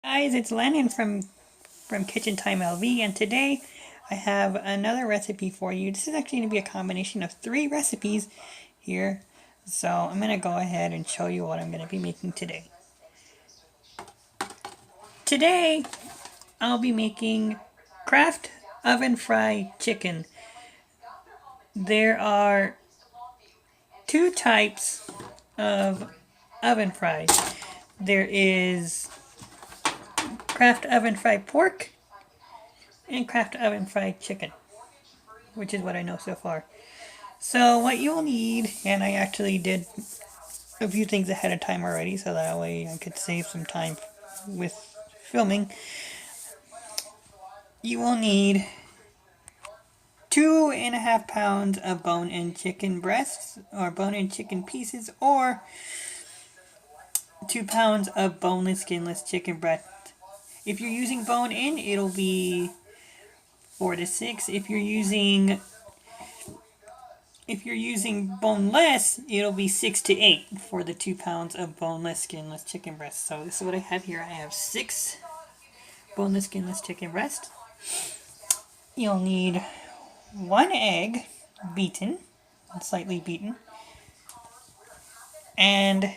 Guys, it's Lennon from Kitchen Time LV, and today I have another recipe for you. This is actually going to be a combination of 3 recipes here, so I'm going to go ahead and show you what I'm going to be making today. Today I'll be making Kraft oven fried chicken. There are 2 types of oven fries. There is Kraft oven fried pork and Kraft oven fried chicken, which is what I know so far. So what you'll need, and I actually did a few things ahead of time already, so that way I could save some time with filming. You will need 2.5 pounds of bone-in chicken breasts, or bone-in chicken pieces, or 2 pounds of boneless, skinless chicken breast. If you're using bone-in, it'll be 4 to 6. If you're using boneless, it'll be 6 to 8 for the 2 pounds of boneless, skinless chicken breast. So this is what I have here. I have 6 boneless, skinless chicken breast. You'll need 1 egg, beaten, slightly beaten, and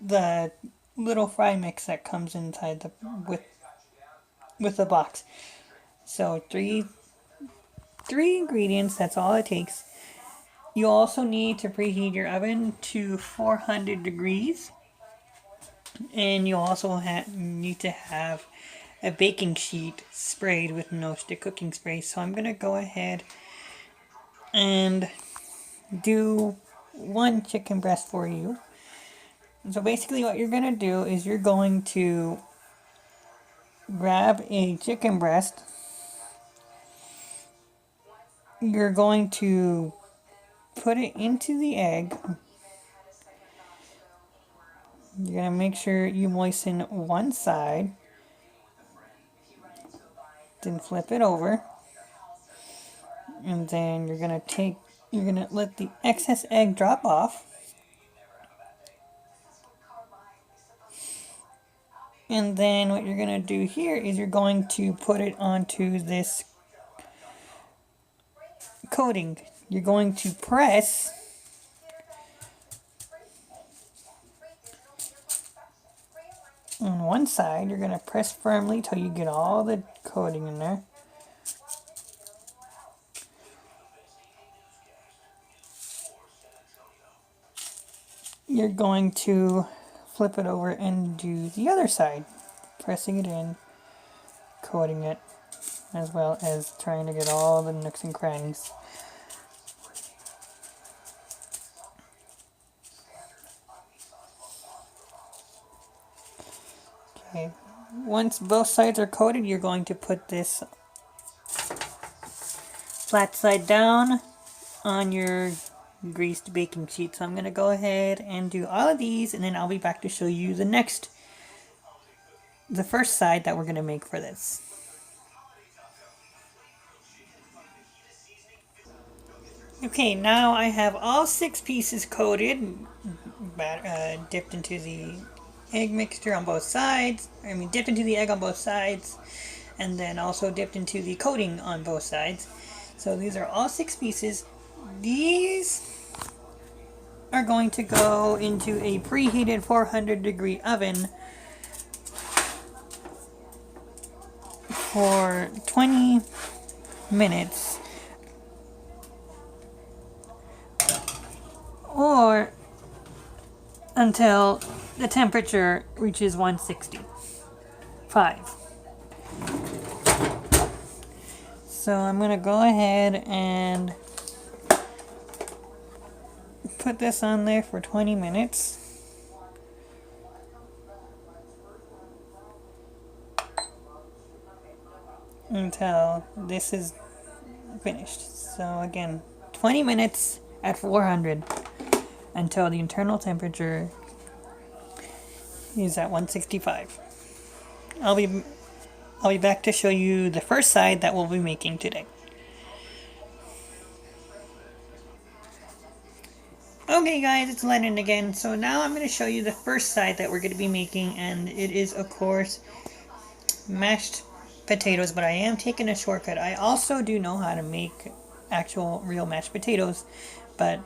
the little fry mix that comes inside with the box. So three ingredients, that's all it takes. You also need to preheat your oven to 400 degrees, and you also need to have a baking sheet sprayed with no stick cooking spray. So I'm going to go ahead and do 1 chicken breast for you. So basically what you're going to do is you're going to grab a chicken breast. You're going to put it into the egg. You're going to make sure you moisten one side. Then flip it over. And then you're going to let the excess egg drop off. And then what you're going to do here is you're going to put it onto this coating. You're going to press on one side. You're going to press firmly till you get all the coating in there. You're going to flip it over and do the other side, pressing it in, coating it, as well as trying to get all the nooks and crannies. Okay, once both sides are coated, you're going to put this flat side down on your greased baking sheet. So I'm going to go ahead and do all of these, and then I'll be back to show you the first side that we're going to make for this. Okay, now I have all 6 pieces coated, dipped into the egg mixture on both sides. Dipped into the egg on both sides, and then also dipped into the coating on both sides. So these are all 6 pieces. These are going to go into a preheated 400-degree oven for 20 minutes, or until the temperature reaches 165. So I'm going to go ahead and put this on there for 20 minutes. Until this is finished. So again, 20 minutes at 400 until the internal temperature is at 165. I'll be back to show you the first side that we'll be making today. Okay guys, it's Lennon again. So now I'm going to show you the first side that we're going to be making, and it is of course mashed potatoes, but I am taking a shortcut. I also do know how to make actual real mashed potatoes, but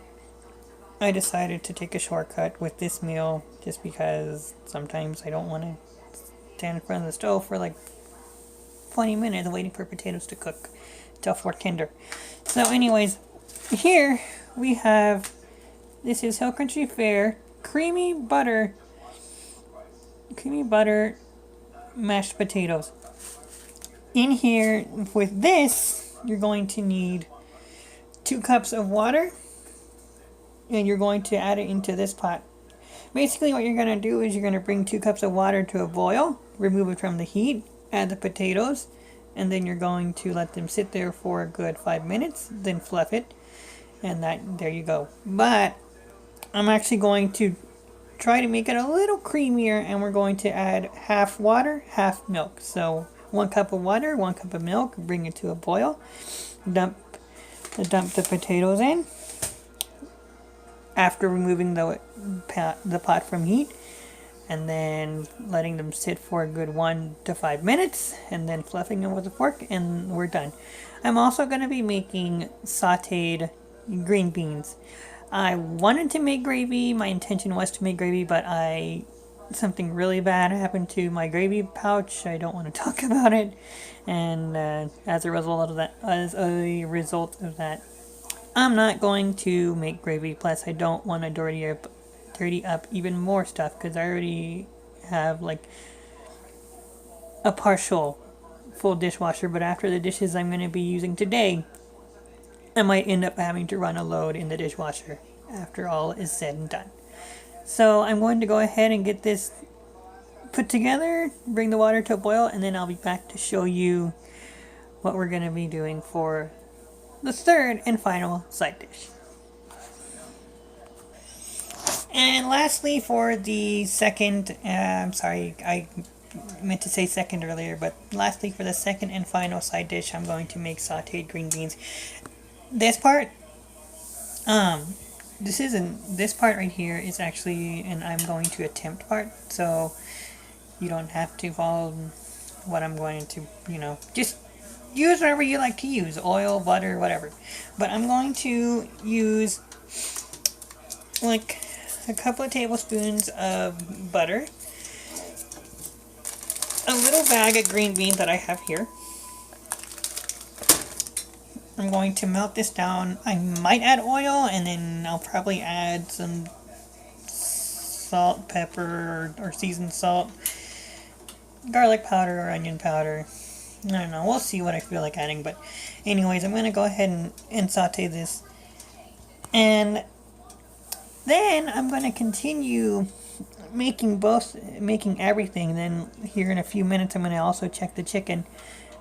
I decided to take a shortcut with this meal just because sometimes I don't want to stand in front of the stove for like 20 minutes waiting for potatoes to cook till for tender. So anyways, here we have, this is Hill Country Fare creamy butter mashed potatoes. In here with this, you're going to need 2 cups of water, and you're going to add it into this pot. Basically what you're going to do is you're going to bring 2 cups of water to a boil, remove it from the heat, add the potatoes, and then you're going to let them sit there for a good 5 minutes, then fluff it, and there you go. But I'm actually going to try to make it a little creamier, and we're going to add half water, half milk. So 1 cup of water, 1 cup of milk, bring it to a boil, dump the potatoes in after removing the pot from heat, and then letting them sit for a good 1 to 5 minutes, and then fluffing them with a fork, and we're done. I'm also going to be making sauteed green beans. I wanted to make gravy. My intention was to make gravy, but something really bad happened to my gravy pouch. I don't want to talk about it, and as a result of that, I'm not going to make gravy. Plus, I don't want to dirty up even more stuff because I already have like a partial full dishwasher. But after the dishes I'm going to be using today, I might end up having to run a load in the dishwasher after all is said and done. So I'm going to go ahead and get this put together, bring the water to a boil, and then I'll be back to show you what we're going to be doing for the third and final side dish. And lastly, for the second, I'm sorry, I meant to say second earlier, but lastly for the second and final side dish, I'm going to make sauteed green beans. This part, this part right here is actually an I'm going to attempt part, so you don't have to follow what I'm going to, just use whatever you like to use, oil, butter, whatever. But I'm going to use like a couple of tablespoons of butter, a little bag of green beans that I have here. I'm going to melt this down. I might add oil, and then I'll probably add some salt, pepper, or seasoned salt, garlic powder or onion powder. I don't know, we'll see what I feel like adding, but anyways, I'm going to go ahead and saute this. And then I'm going to continue making everything. Then here in a few minutes I'm going to also check the chicken,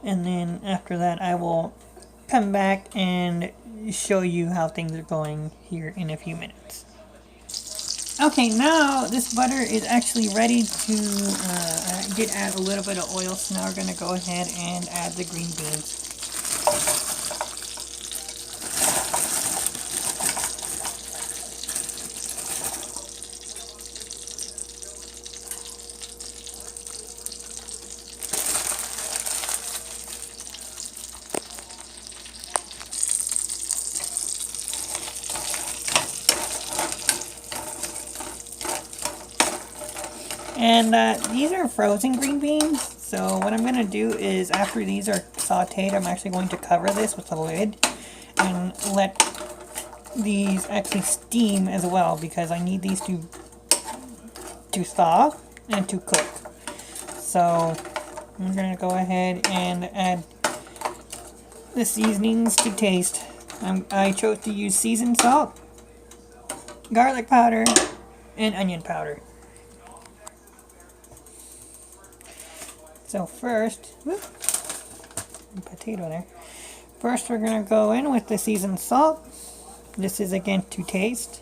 and then after that I will come back and show you how things are going here in a few minutes. Okay, now this butter is actually ready to, I did add a little bit of oil, so now we're going to go ahead and add the green beans. And these are frozen green beans, so what I'm going to do is after these are sauteed, I'm actually going to cover this with a lid and let these actually steam as well, because I need these to thaw and to cook. So I'm going to go ahead and add the seasonings to taste. I chose to use seasoned salt, garlic powder, and onion powder. So first, potato there. First we're going to go in with the seasoned salt. This is again to taste.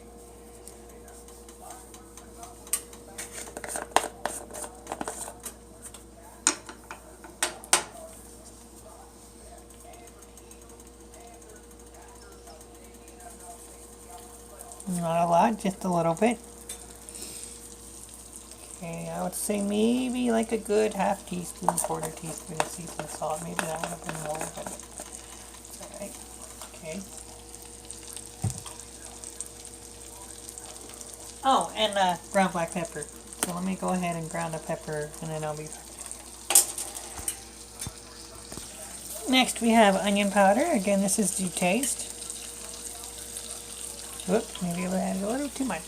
Not a lot, just a little bit. Okay, I would say maybe like a good half teaspoon, quarter teaspoon of seasoned salt. Maybe that would have been more, but it's alright. Okay. Oh, and ground black pepper. So let me go ahead and ground the pepper, and then I'll be back. Next we have onion powder. Again, this is to taste. Whoops, maybe I added a little too much.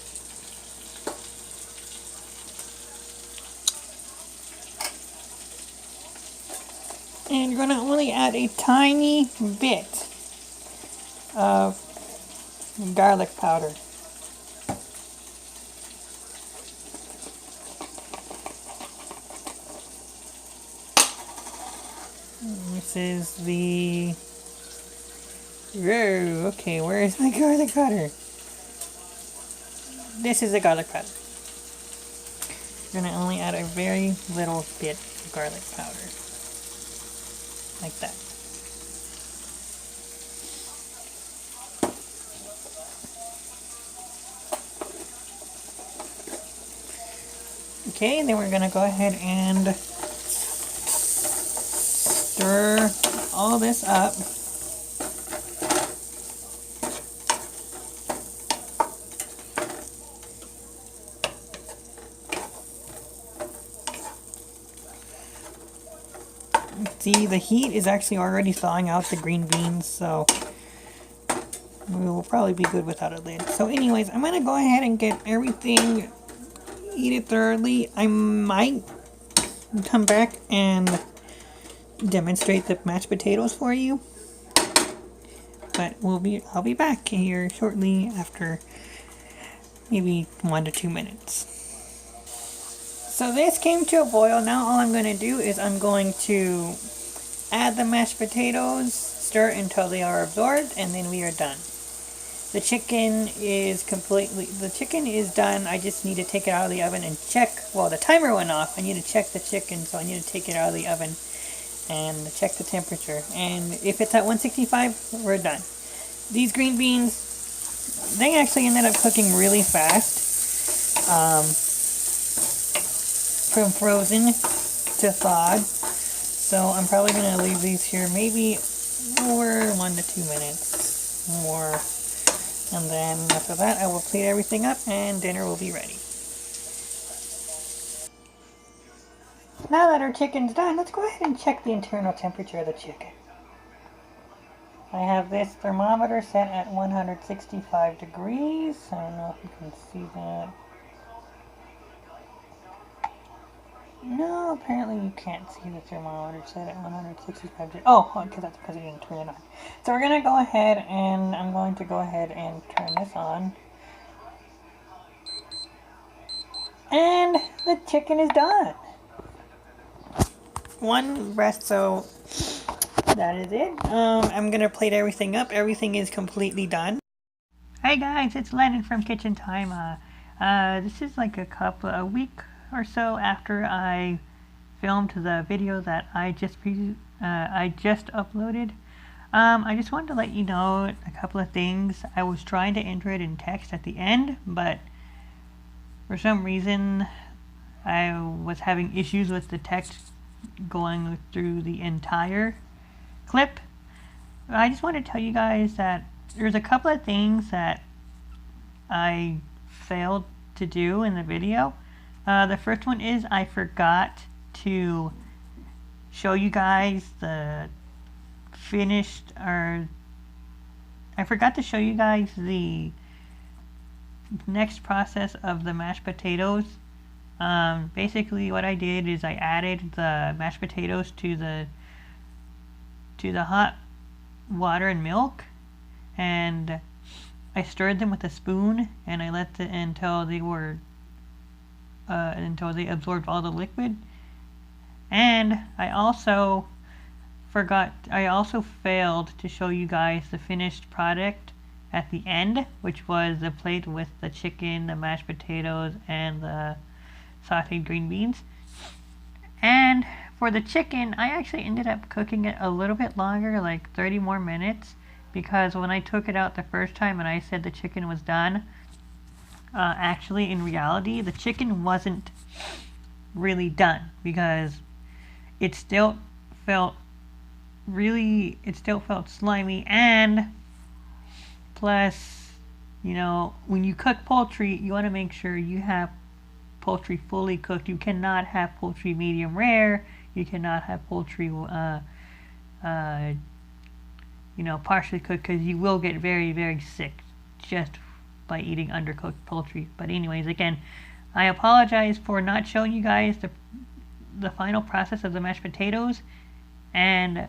And you're going to only add a tiny bit of garlic powder. This is the... Whoa, okay, where is my garlic powder? This is the garlic powder. You're going to only add a very little bit of garlic powder. Like that. Okay, then we're going to go ahead and stir all this up. See, the heat is actually already thawing out the green beans, so we will probably be good without a lid. So anyways, I'm going to go ahead and get everything heated thoroughly. I might come back and demonstrate the mashed potatoes for you, but I'll be back here shortly after maybe 1 to 2 minutes. So this came to a boil. Now all I'm going to do is I'm going to add the mashed potatoes, stir until they are absorbed, and then we are done. The chicken is done. I just need to take it out of the oven and check. Well, the timer went off. I need to check the chicken, so I need to take it out of the oven and check the temperature. And if it's at 165, we're done. These green beans, they actually ended up cooking really fast. From frozen to thawed. So I'm probably going to leave these here maybe for 1 to 2 minutes more. And then after that I will plate everything up and dinner will be ready. Now that our chicken's done, let's go ahead and check the internal temperature of the chicken. I have this thermometer set at 165 degrees. I don't know if you can see that. No, apparently you can't see the thermometer set at 165 degrees. Oh, because that's because you didn't turn it on. So we're going to go ahead and I'm going to go ahead and turn this on. And the chicken is done. One breast, so that is it. I'm going to plate everything up. Everything is completely done. Hey guys, it's Lennon from Kitchen Time. This is like a week or so after I filmed the video that I just uploaded. I just wanted to let you know a couple of things. I was trying to enter it in text at the end, but for some reason I was having issues with the text going through the entire clip. I just want to tell you guys that there's a couple of things that I failed to do in the video. The first one is I forgot to show you guys the finished, or I forgot to show you guys the next process of the mashed potatoes. Basically what I did is I added the mashed potatoes to the hot water and milk, and I stirred them with a spoon, and I let them until they absorbed all the liquid. And I also failed to show you guys the finished product at the end, which was the plate with the chicken, the mashed potatoes, and the sauteed green beans. And for the chicken, I actually ended up cooking it a little bit longer, like 30 more minutes, because when I took it out the first time and I said the chicken was done, actually, in reality, the chicken wasn't really done because it still felt slimy, and plus, you know, when you cook poultry, you want to make sure you have poultry fully cooked. You cannot have poultry medium rare. You cannot have poultry, partially cooked, because you will get very, very sick just by eating undercooked poultry. But anyways, again, I apologize for not showing you guys the final process of the mashed potatoes and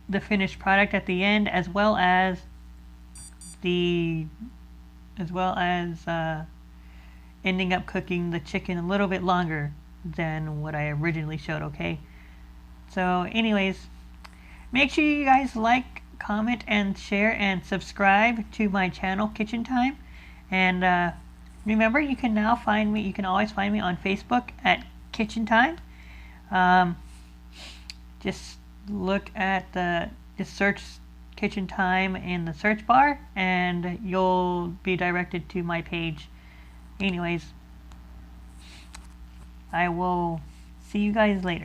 the finished product at the end, as well as ending up cooking the chicken a little bit longer than what I originally showed. Okay, so anyways, make sure you guys like, comment, and share, and subscribe to my channel, Kitchen Time. And remember, you can now find me. You can always find me on Facebook at Kitchen Time. Just search Kitchen Time in the search bar, and you'll be directed to my page. Anyways, I will see you guys later.